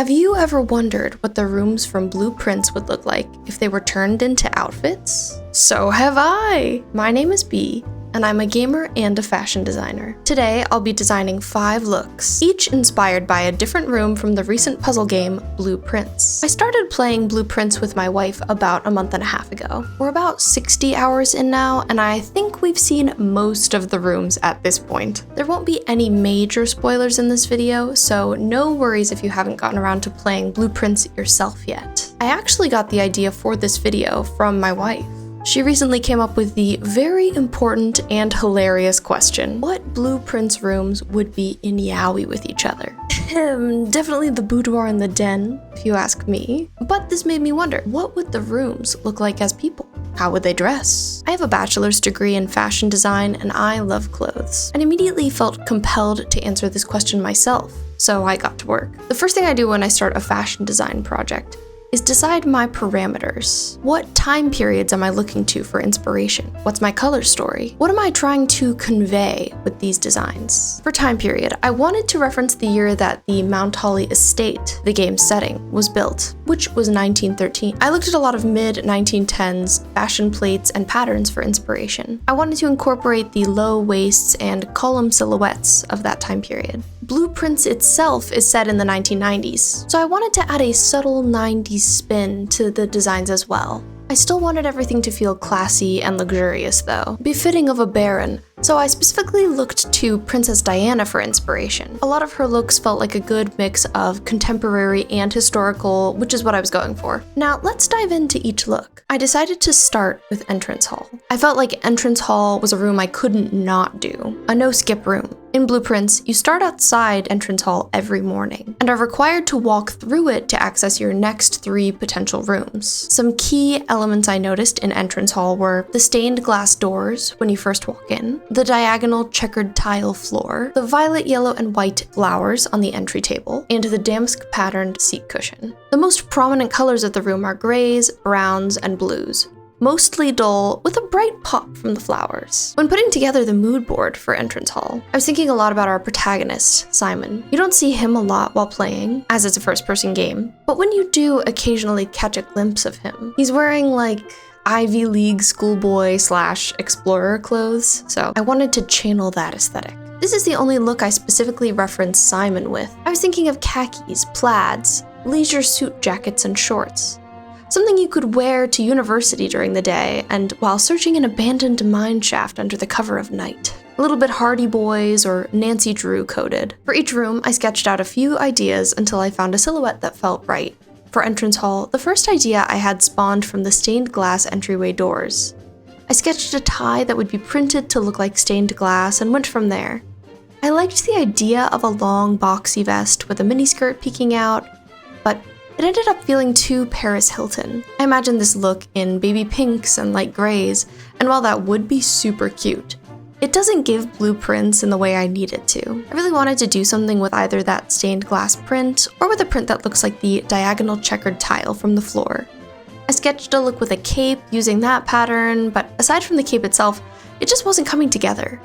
Have you ever wondered what the rooms from Blue Prince would look like if they were turned into outfits? So have I! My name is Bee, and I'm a gamer and a fashion designer. Today, I'll be designing 5 looks, each inspired by a different room from the recent puzzle game, Blue Prince. I started playing Blue Prince with my wife about a month and a half ago. We're about 60 hours in now, and I think we've seen most of the rooms at this point. There won't be any major spoilers in this video, so no worries if you haven't gotten around to playing Blue Prince yourself yet. I actually got the idea for this video from my wife. She recently came up with the very important and hilarious question: what Blue Prince rooms would be in yaoi with each other? Definitely the boudoir and the den, if you ask me. But this made me wonder, what would the rooms look like as people? How would they dress? I have a bachelor's degree in fashion design and I love clothes, and immediately felt compelled to answer this question myself, so I got to work. The first thing I do when I start a fashion design project is decide my parameters. What time periods am I looking to for inspiration? What's my color story? What am I trying to convey with these designs? For time period, I wanted to reference the year that the Mount Holly estate, the game's setting, was built, which was 1913. I looked at a lot of mid-1910s fashion plates and patterns for inspiration. I wanted to incorporate the low waists and column silhouettes of that time period. Blue Prince itself is set in the 1990s, so I wanted to add a subtle 90s spin to the designs as well. I still wanted everything to feel classy and luxurious though, befitting of a baron, so I specifically looked to Princess Diana for inspiration. A lot of her looks felt like a good mix of contemporary and historical, which is what I was going for. Now let's dive into each look. I decided to start with Entrance Hall. I felt like Entrance Hall was a room I couldn't not do, a no-skip room. In Blue Prince, you start outside Entrance Hall every morning, and are required to walk through it to access your next 3 potential rooms. Some key elements I noticed in Entrance Hall were the stained glass doors when you first walk in, the diagonal checkered tile floor, the violet, yellow, and white flowers on the entry table, and the damask patterned seat cushion. The most prominent colors of the room are grays, browns, and blues, mostly dull, with a bright pop from the flowers. When putting together the mood board for Entrance Hall, I was thinking a lot about our protagonist, Simon. You don't see him a lot while playing, as it's a first-person game, but when you do occasionally catch a glimpse of him, he's wearing like Ivy League schoolboy / explorer clothes, so I wanted to channel that aesthetic. This is the only look I specifically referenced Simon with. I was thinking of khakis, plaids, leisure suit jackets, and shorts. Something you could wear to university during the day and while searching an abandoned mine shaft under the cover of night. A little bit Hardy Boys or Nancy Drew coded. For each room, I sketched out a few ideas until I found a silhouette that felt right. For Entrance Hall, the first idea I had spawned from the stained glass entryway doors. I sketched a tie that would be printed to look like stained glass and went from there. I liked the idea of a long boxy vest with a miniskirt peeking out, but it ended up feeling too Paris Hilton. I imagined this look in baby pinks and light grays, and while that would be super cute, it doesn't give Blue Prince in the way I need it to. I really wanted to do something with either that stained glass print, or with a print that looks like the diagonal checkered tile from the floor. I sketched a look with a cape using that pattern, but aside from the cape itself, it just wasn't coming together.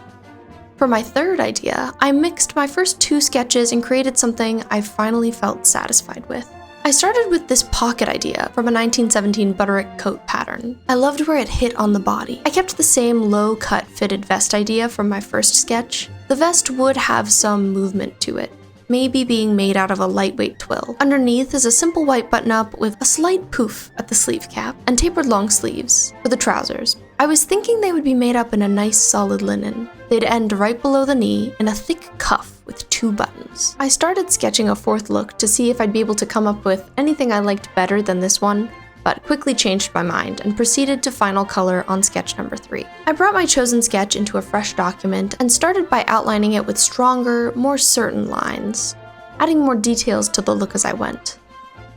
For my third idea, I mixed my first 2 sketches and created something I finally felt satisfied with. I started with this pocket idea from a 1917 butterick coat pattern. I loved where it hit on the body. I kept the same low-cut fitted vest idea from my first sketch. The vest would have some movement to it, maybe being made out of a lightweight twill. Underneath is a simple white button-up with a slight poof at the sleeve cap and tapered long sleeves. For the trousers, I was thinking they would be made up in a nice solid linen. They'd end right below the knee in a thick cuff with 2 buttons. I started sketching a 4th look to see if I'd be able to come up with anything I liked better than this one, but quickly changed my mind and proceeded to final color on sketch number 3. I brought my chosen sketch into a fresh document and started by outlining it with stronger, more certain lines, adding more details to the look as I went.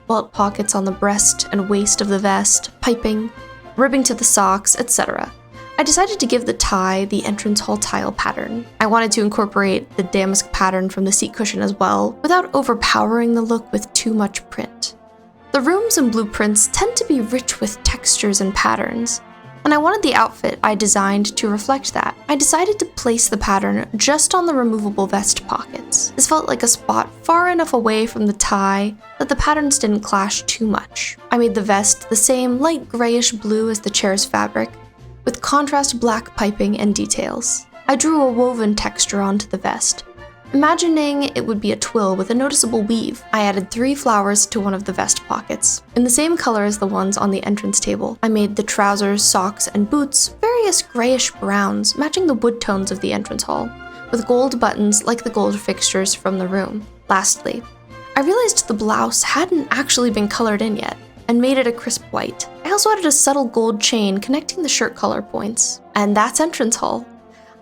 Belt pockets on the breast and waist of the vest, piping, ribbing to the socks, etc. I decided to give the tie the Entrance Hall tile pattern. I wanted to incorporate the damask pattern from the seat cushion as well, without overpowering the look with too much print. The rooms in Blue Prince tend to be rich with textures and patterns, and I wanted the outfit I designed to reflect that. I decided to place the pattern just on the removable vest pockets. This felt like a spot far enough away from the tie that the patterns didn't clash too much. I made the vest the same light grayish blue as the chair's fabric, with contrast black piping and details. I drew a woven texture onto the vest, imagining it would be a twill with a noticeable weave. I added 3 flowers to one of the vest pockets, in the same color as the ones on the entrance table. I made the trousers, socks, and boots various grayish browns, matching the wood tones of the entrance hall, with gold buttons like the gold fixtures from the room. Lastly, I realized the blouse hadn't actually been colored in yet, and made it a crisp white. I also added a subtle gold chain connecting the shirt collar points. And that's entrance hall.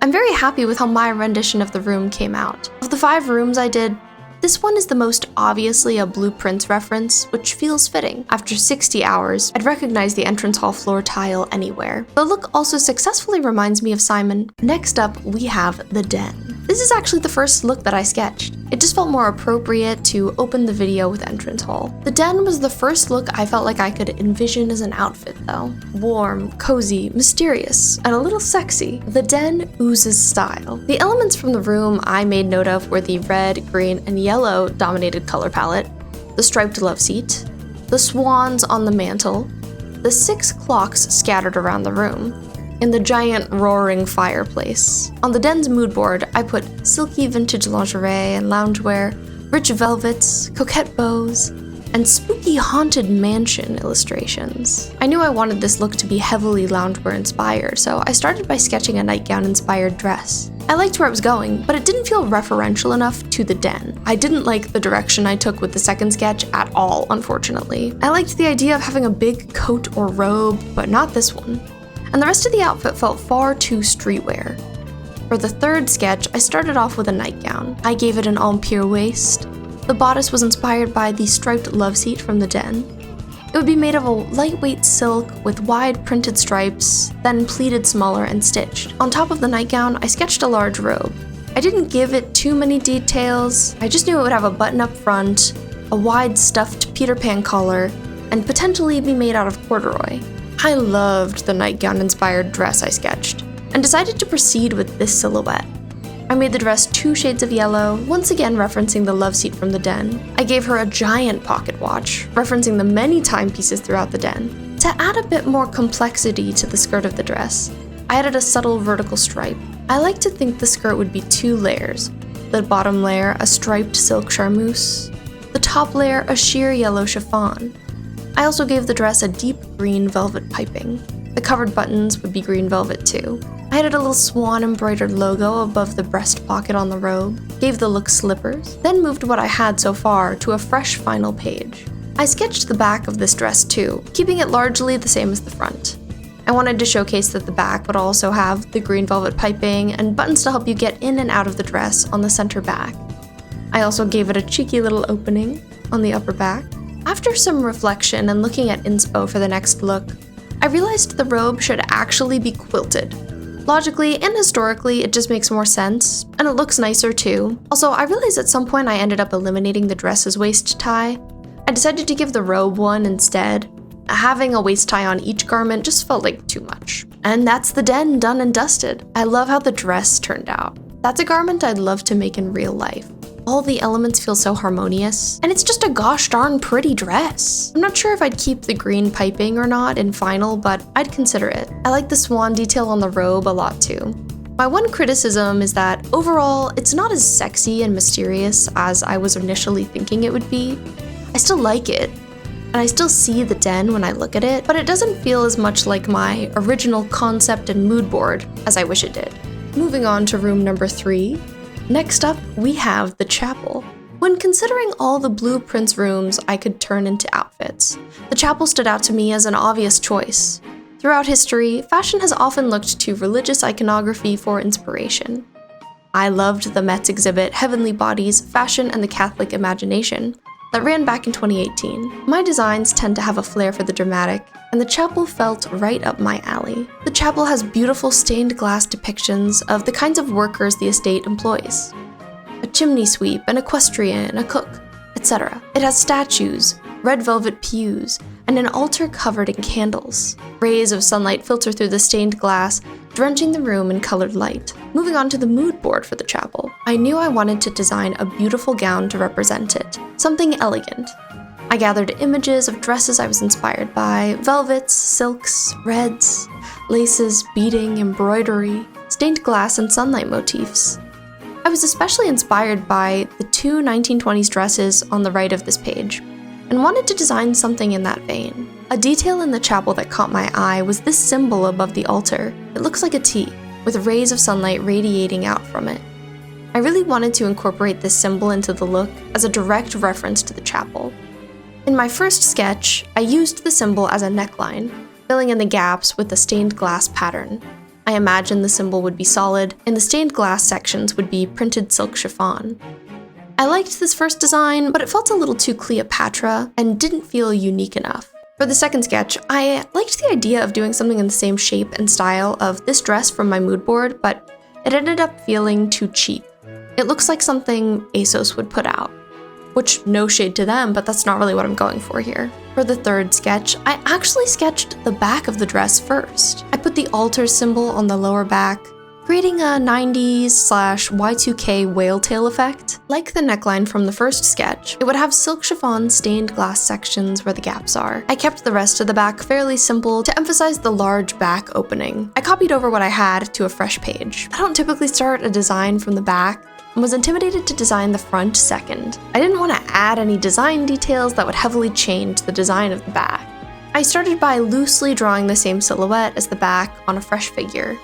I'm very happy with how my rendition of the room came out. Of the 5 rooms I did, this one is the most obviously a Blue Prince reference, which feels fitting. After 60 hours, I'd recognize the entrance hall floor tile anywhere. The look also successfully reminds me of Simon. Next up, we have the den. This is actually the first look that I sketched. It just felt more appropriate to open the video with entrance hall. The den was the first look I felt like I could envision as an outfit though. Warm, cozy, mysterious, and a little sexy. The den oozes style. The elements from the room I made note of were the red, green, and yellow dominated color palette, the striped love seat, the swans on the mantle, the 6 clocks scattered around the room, and the giant roaring fireplace. On the den's mood board, I put silky vintage lingerie and loungewear, rich velvets, coquette bows, and spooky haunted mansion illustrations. I knew I wanted this look to be heavily loungewear inspired, so I started by sketching a nightgown inspired dress. I liked where it was going, but it didn't feel referential enough to the den. I didn't like the direction I took with the second sketch at all, unfortunately. I liked the idea of having a big coat or robe, but not this one. And the rest of the outfit felt far too streetwear. For the third sketch, I started off with a nightgown. I gave it an empire waist. The bodice was inspired by the striped love seat from the den. It would be made of a lightweight silk with wide printed stripes, then pleated smaller and stitched. On top of the nightgown, I sketched a large robe. I didn't give it too many details. I just knew it would have a button up front, a wide stuffed Peter Pan collar, and potentially be made out of corduroy. I loved the nightgown-inspired dress I sketched, and decided to proceed with this silhouette. I made the dress 2 shades of yellow, once again referencing the love seat from the den. I gave her a giant pocket watch, referencing the many timepieces throughout the den. To add a bit more complexity to the skirt of the dress, I added a subtle vertical stripe. I like to think the skirt would be 2 layers. The bottom layer, a striped silk charmeuse. The top layer, a sheer yellow chiffon. I also gave the dress a deep green velvet piping. The covered buttons would be green velvet too. I added a little swan embroidered logo above the breast pocket on the robe, gave the look slippers, then moved what I had so far to a fresh final page. I sketched the back of this dress too, keeping it largely the same as the front. I wanted to showcase that the back would also have the green velvet piping and buttons to help you get in and out of the dress on the center back. I also gave it a cheeky little opening on the upper back. After some reflection and looking at inspo for the next look, I realized the robe should actually be quilted. Logically and historically, it just makes more sense, and it looks nicer too. Also, I realized at some point I ended up eliminating the dress's waist tie. I decided to give the robe one instead. Having a waist tie on each garment just felt like too much. And that's the den done and dusted. I love how the dress turned out. That's a garment I'd love to make in real life. All the elements feel so harmonious, and it's just a gosh darn pretty dress. I'm not sure if I'd keep the green piping or not in final, but I'd consider it. I like the swan detail on the robe a lot too. My one criticism is that overall, it's not as sexy and mysterious as I was initially thinking it would be. I still like it, and I still see the den when I look at it, but it doesn't feel as much like my original concept and mood board as I wish it did. Moving on to room number 3. Next up, we have the chapel. When considering all the Blue Prince rooms I could turn into outfits, the chapel stood out to me as an obvious choice. Throughout history, fashion has often looked to religious iconography for inspiration. I loved the Met's exhibit, Heavenly Bodies, Fashion and the Catholic Imagination, that ran back in 2018. My designs tend to have a flair for the dramatic, and the chapel felt right up my alley. The chapel has beautiful stained glass depictions of the kinds of workers the estate employs. A chimney sweep, an equestrian, a cook, etc. It has statues, red velvet pews, and an altar covered in candles. Rays of sunlight filter through the stained glass, drenching the room in colored light. Moving on to the mood board for the chapel. I knew I wanted to design a beautiful gown to represent it, something elegant. I gathered images of dresses I was inspired by, velvets, silks, reds, laces, beading, embroidery, stained glass, and sunlight motifs. I was especially inspired by the two 1920s dresses on the right of this page, and wanted to design something in that vein. A detail in the chapel that caught my eye was this symbol above the altar. It looks like a T, with rays of sunlight radiating out from it. I really wanted to incorporate this symbol into the look as a direct reference to the chapel. In my first sketch, I used the symbol as a neckline, filling in the gaps with a stained glass pattern. I imagined the symbol would be solid, and the stained glass sections would be printed silk chiffon. I liked this first design, but it felt a little too Cleopatra and didn't feel unique enough. For the second sketch, I liked the idea of doing something in the same shape and style of this dress from my mood board, but it ended up feeling too cheap. It looks like something ASOS would put out. Which, no shade to them, but that's not really what I'm going for here. For the third sketch, I actually sketched the back of the dress first. I put the altar symbol on the lower back, creating a 90s/Y2K whale tail effect. Like the neckline from the first sketch, it would have silk chiffon stained glass sections where the gaps are. I kept the rest of the back fairly simple to emphasize the large back opening. I copied over what I had to a fresh page. I don't typically start a design from the back, and was intimidated to design the front second. I didn't want to add any design details that would heavily change the design of the back. I started by loosely drawing the same silhouette as the back on a fresh figure.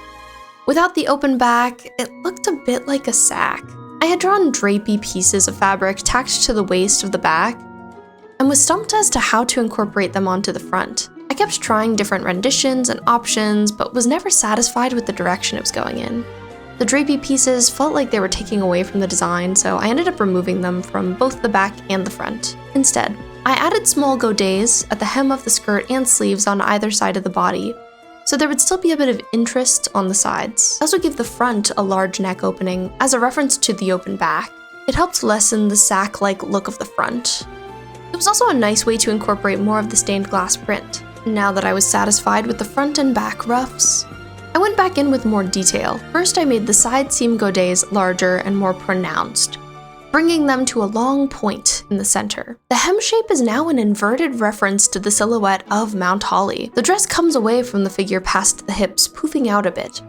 Without the open back, it looked a bit like a sack. I had drawn drapey pieces of fabric tacked to the waist of the back, and was stumped as to how to incorporate them onto the front. I kept trying different renditions and options, but was never satisfied with the direction it was going in. The drapey pieces felt like they were taking away from the design, so I ended up removing them from both the back and the front. Instead, I added small godets at the hem of the skirt and sleeves on either side of the body, so there would still be a bit of interest on the sides. I also gave the front a large neck opening as a reference to the open back. It helped lessen the sack-like look of the front. It was also a nice way to incorporate more of the stained glass print. Now that I was satisfied with the front and back ruffs, I went back in with more detail. First, I made the side seam godets larger and more pronounced, bringing them to a long point in the center. The hem shape is now an inverted reference to the silhouette of Mount Holly. The dress comes away from the figure past the hips, poofing out a bit.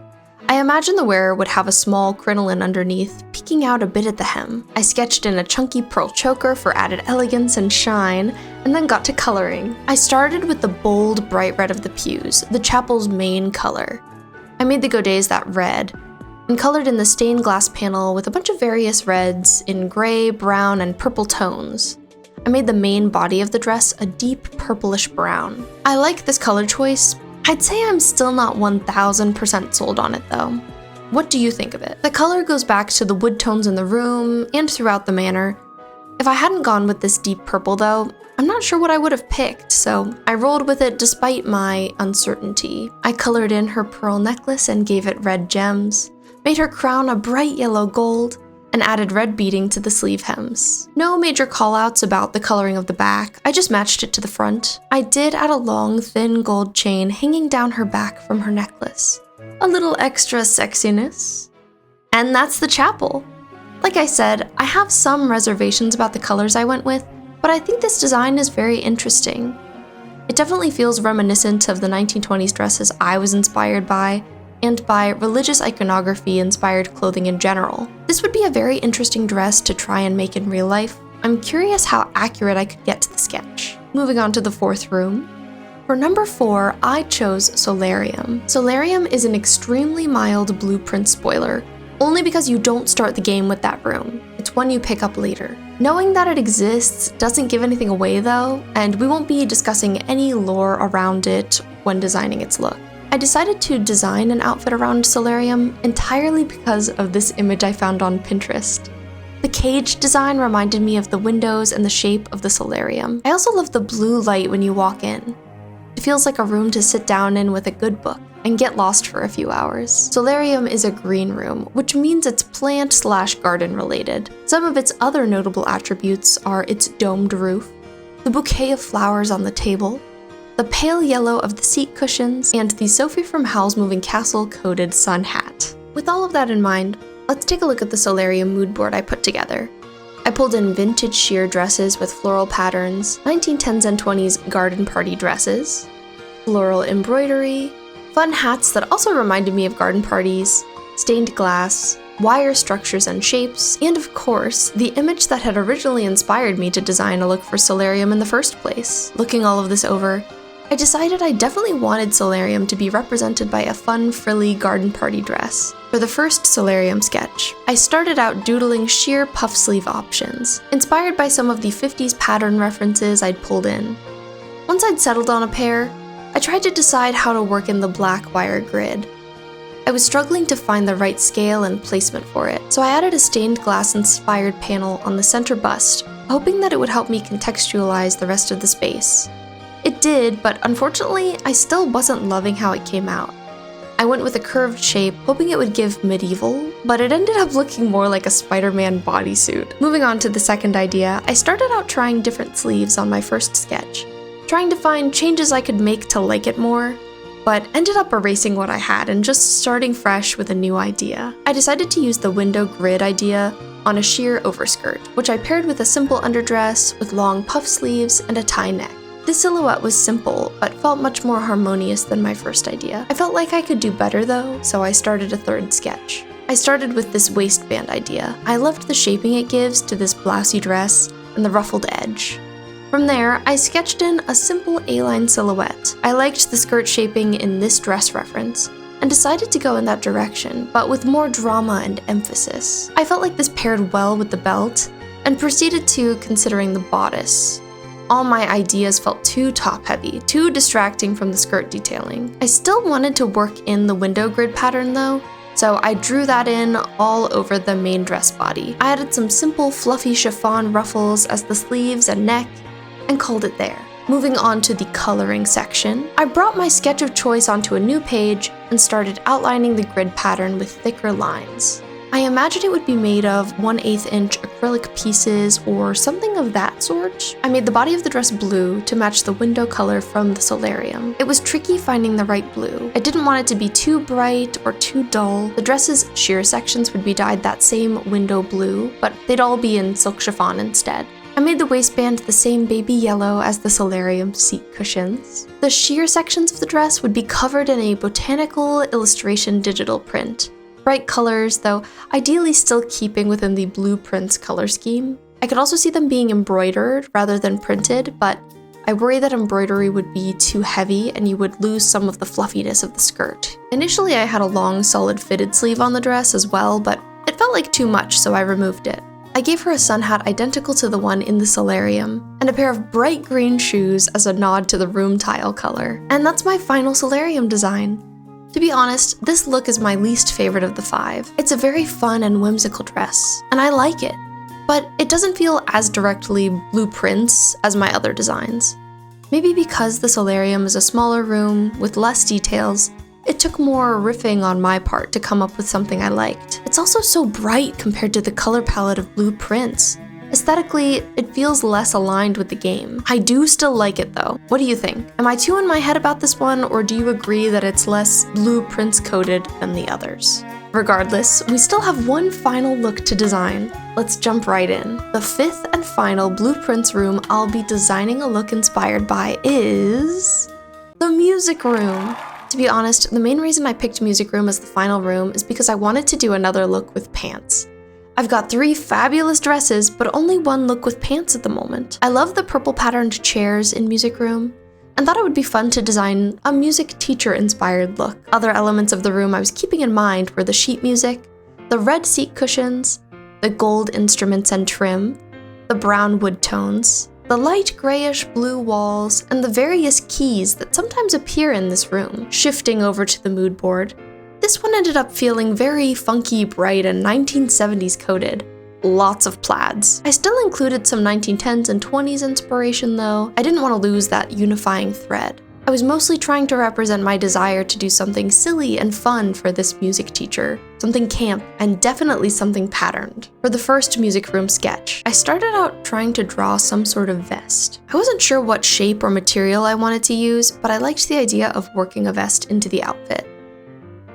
I imagine the wearer would have a small crinoline underneath, peeking out a bit at the hem. I sketched in a chunky pearl choker for added elegance and shine, and then got to coloring. I started with the bold, bright red of the pews, the chapel's main color. I made the godets that red, and colored in the stained glass panel with a bunch of various reds in gray, brown, and purple tones. I made the main body of the dress a deep purplish brown. I like this color choice. I'd say I'm still not 1000% sold on it though. What do you think of it? The color goes back to the wood tones in the room and throughout the manor. If I hadn't gone with this deep purple though, I'm not sure what I would have picked, so I rolled with it despite my uncertainty. I colored in her pearl necklace and gave it red gems, made her crown a bright yellow gold, and added red beading to the sleeve hems. No major callouts about the coloring of the back, I just matched it to the front. I did add a long, thin gold chain hanging down her back from her necklace. A little extra sexiness. And that's the chapel. Like I said, I have some reservations about the colors I went with, but I think this design is very interesting. It definitely feels reminiscent of the 1920s dresses I was inspired by, and by religious iconography inspired clothing in general. This would be a very interesting dress to try and make in real life. I'm curious how accurate I could get to the sketch. Moving on to the fourth room. For number 4, I chose Solarium. Solarium is an extremely mild Blue Prince spoiler, only because you don't start the game with that room. It's one you pick up later. Knowing that it exists doesn't give anything away though, and we won't be discussing any lore around it when designing its look. I decided to design an outfit around Solarium entirely because of this image I found on Pinterest. The cage design reminded me of the windows and the shape of the Solarium. I also love the blue light when you walk in. It feels like a room to sit down in with a good book and get lost for a few hours. Solarium is a green room, which means it's plant/garden related. Some of its other notable attributes are its domed roof, the bouquet of flowers on the table, the pale yellow of the seat cushions, and the Sophie from Howl's Moving Castle coated sun hat. With all of that in mind, let's take a look at the Solarium mood board I put together. I pulled in vintage sheer dresses with floral patterns, 1910s and 20s garden party dresses, floral embroidery, fun hats that also reminded me of garden parties, stained glass, wire structures and shapes, and of course, the image that had originally inspired me to design a look for Solarium in the first place. Looking all of this over, I decided I definitely wanted Solarium to be represented by a fun, frilly garden party dress. For the first Solarium sketch, I started out doodling sheer puff sleeve options, inspired by some of the 50s pattern references I'd pulled in. Once I'd settled on a pair, I tried to decide how to work in the black wire grid. I was struggling to find the right scale and placement for it, so I added a stained glass inspired panel on the center bust, hoping that it would help me contextualize the rest of the space. It did, but unfortunately, I still wasn't loving how it came out. I went with a curved shape, hoping it would give medieval, but it ended up looking more like a Spider-Man bodysuit. Moving on to the second idea, I started out trying different sleeves on my first sketch, trying to find changes I could make to like it more, but ended up erasing what I had and just starting fresh with a new idea. I decided to use the window grid idea on a sheer overskirt, which I paired with a simple underdress with long puff sleeves and a tie neck. This silhouette was simple, but felt much more harmonious than my first idea. I felt like I could do better though, so I started a third sketch. I started with this waistband idea. I loved the shaping it gives to this blousey dress and the ruffled edge. From there, I sketched in a simple A-line silhouette. I liked the skirt shaping in this dress reference, and decided to go in that direction, but with more drama and emphasis. I felt like this paired well with the belt, and proceeded to considering the bodice. All my ideas felt too top-heavy, too distracting from the skirt detailing. I still wanted to work in the window grid pattern though, so I drew that in all over the main dress body. I added some simple fluffy chiffon ruffles as the sleeves and neck, and called it there. Moving on to the coloring section, I brought my sketch of choice onto a new page and started outlining the grid pattern with thicker lines. I imagined it would be made of 1/8 inch acrylic pieces or something of that sort. I made the body of the dress blue to match the window color from the Solarium. It was tricky finding the right blue. I didn't want it to be too bright or too dull. The dress's sheer sections would be dyed that same window blue, but they'd all be in silk chiffon instead. I made the waistband the same baby yellow as the Solarium seat cushions. The sheer sections of the dress would be covered in a botanical illustration digital print. Bright colors, though ideally still keeping within the Blue Prince color scheme. I could also see them being embroidered rather than printed, but I worry that embroidery would be too heavy and you would lose some of the fluffiness of the skirt. Initially, I had a long, solid fitted sleeve on the dress as well, but it felt like too much, so I removed it. I gave her a sun hat identical to the one in the Solarium, and a pair of bright green shoes as a nod to the room tile color. And that's my final Solarium design. To be honest, this look is my least favorite of the 5. It's a very fun and whimsical dress, and I like it, but it doesn't feel as directly Blue Prince as my other designs. Maybe because the Solarium is a smaller room with less details, it took more riffing on my part to come up with something I liked. It's also so bright compared to the color palette of Blue Prince. Aesthetically, it feels less aligned with the game. I do still like it though. What do you think? Am I too in my head about this one, or do you agree that it's less Blue Prince coded than the others? Regardless, we still have one final look to design. Let's jump right in. The 5th and final Blue Prince room I'll be designing a look inspired by is the music room. To be honest, the main reason I picked music room as the final room is because I wanted to do another look with pants. I've got 3 fabulous dresses, but only one look with pants at the moment. I love the purple patterned chairs in music room, and thought it would be fun to design a music teacher inspired look. Other elements of the room I was keeping in mind were the sheet music, the red seat cushions, the gold instruments and trim, the brown wood tones, the light grayish blue walls, and the various keys that sometimes appear in this room. Shifting over to the mood board, this one ended up feeling very funky, bright, and 1970s coded. Lots of plaids. I still included some 1910s and 20s inspiration though. I didn't want to lose that unifying thread. I was mostly trying to represent my desire to do something silly and fun for this music teacher. something camp, and definitely something patterned. For the first music room sketch, I started out trying to draw some sort of vest. I wasn't sure what shape or material I wanted to use, but I liked the idea of working a vest into the outfit.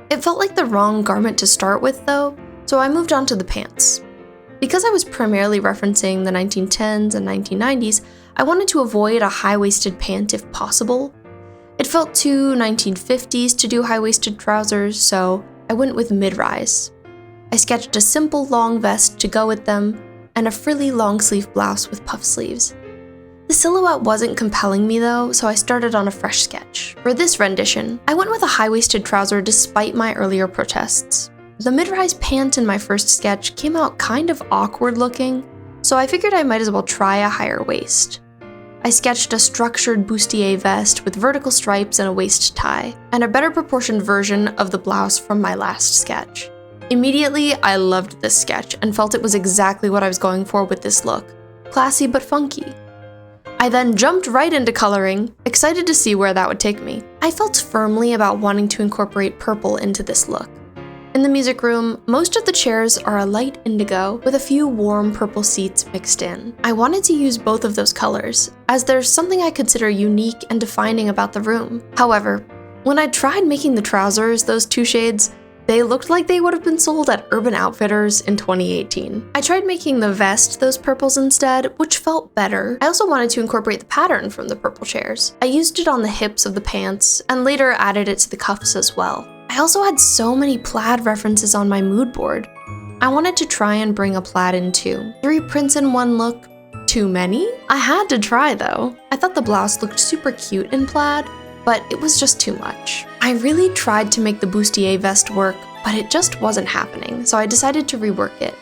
It felt like the wrong garment to start with though, so I moved on to the pants. Because I was primarily referencing the 1910s and 1990s, I wanted to avoid a high-waisted pant if possible. It felt too 1950s to do high-waisted trousers, so I went with mid-rise. I sketched a simple long vest to go with them, and a frilly long-sleeve blouse with puff sleeves. The silhouette wasn't compelling me though, so I started on a fresh sketch. For this rendition, I went with a high-waisted trouser despite my earlier protests. The mid-rise pant in my first sketch came out kind of awkward looking, so I figured I might as well try a higher waist. I sketched a structured bustier vest with vertical stripes and a waist tie, and a better proportioned version of the blouse from my last sketch. Immediately, I loved this sketch and felt it was exactly what I was going for with this look. Classy but funky. I then jumped right into coloring, excited to see where that would take me. I felt firmly about wanting to incorporate purple into this look. In the music room, most of the chairs are a light indigo with a few warm purple seats mixed in. I wanted to use both of those colors, as there's something I consider unique and defining about the room. However, when I tried making the trousers those two shades, they looked like they would have been sold at Urban Outfitters in 2018. I tried making the vest those purples instead, which felt better. I also wanted to incorporate the pattern from the purple chairs. I used it on the hips of the pants, and later added it to the cuffs as well. I also had so many plaid references on my mood board. I wanted to try and bring a plaid in too. 3 prints in one look, too many? I had to try though. I thought the blouse looked super cute in plaid, but it was just too much. I really tried to make the bustier vest work, but it just wasn't happening, so I decided to rework it.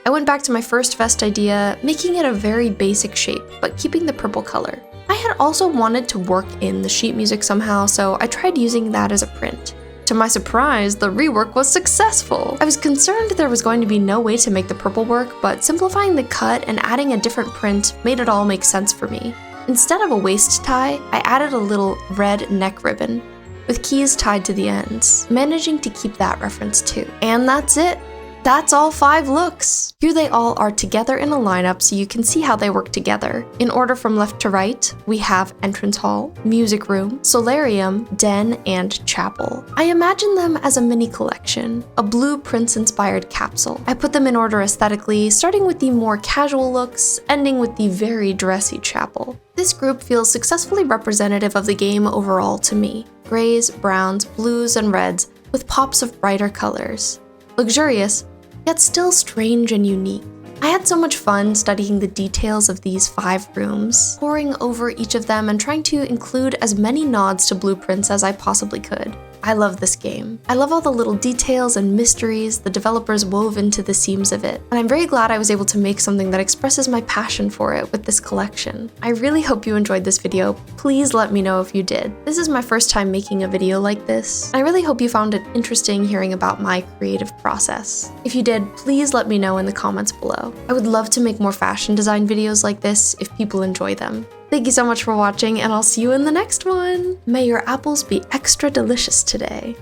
I went back to my first vest idea, making it a very basic shape, but keeping the purple color. I had also wanted to work in the sheet music somehow, so I tried using that as a print. To my surprise, the rework was successful. I was concerned there was going to be no way to make the purple work, but simplifying the cut and adding a different print made it all make sense for me. Instead of a waist tie, I added a little red neck ribbon, with keys tied to the ends, managing to keep that reference too. And that's it! That's all 5 looks! Here they all are together in a lineup so you can see how they work together. In order from left to right, we have entrance hall, music room, solarium, den, and chapel. I imagine them as a mini collection, a Blue Prince inspired capsule. I put them in order aesthetically, starting with the more casual looks, ending with the very dressy chapel. This group feels successfully representative of the game overall to me. Grays, browns, blues, and reds, with pops of brighter colors. Luxurious, yet still strange and unique. I had so much fun studying the details of these 5 rooms, poring over each of them and trying to include as many nods to Blue Prince as I possibly could. I love this game. I love all the little details and mysteries the developers wove into the seams of it, and I'm very glad I was able to make something that expresses my passion for it with this collection. I really hope you enjoyed this video. Please let me know if you did. This is my first time making a video like this. I really hope you found it interesting hearing about my creative process. If you did, please let me know in the comments below. I would love to make more fashion design videos like this if people enjoy them. Thank you so much for watching, and I'll see you in the next one! May your apples be extra delicious today.